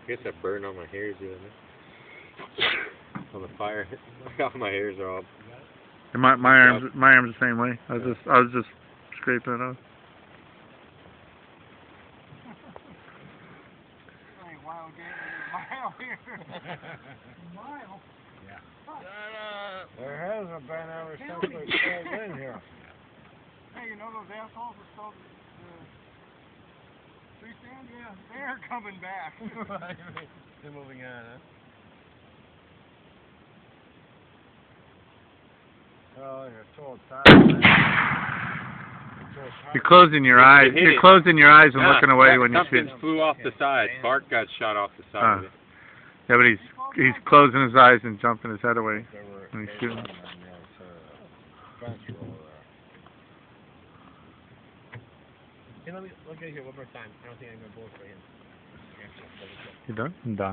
I guess I burned all my hairs doing it. On the fire. All my hairs are all. And my arms the same way. I was just scraping it off. Mile here. Mile? Yeah. There hasn't been ever since we pulled in here. Hey, you know those assholes that sold tree stand? Yeah, they're coming back. They're moving on, huh? Oh, you're so tired. You're closing your eyes. You're closing your eyes and looking away when you shoot. Something flew off the side. Bark got shot off the side of it. Yeah, but he's closing his eyes and jumping his head away when he's shooting. Hey, let me look at here one more time. I don't think I'm going to bullet for him. You done? I'm done.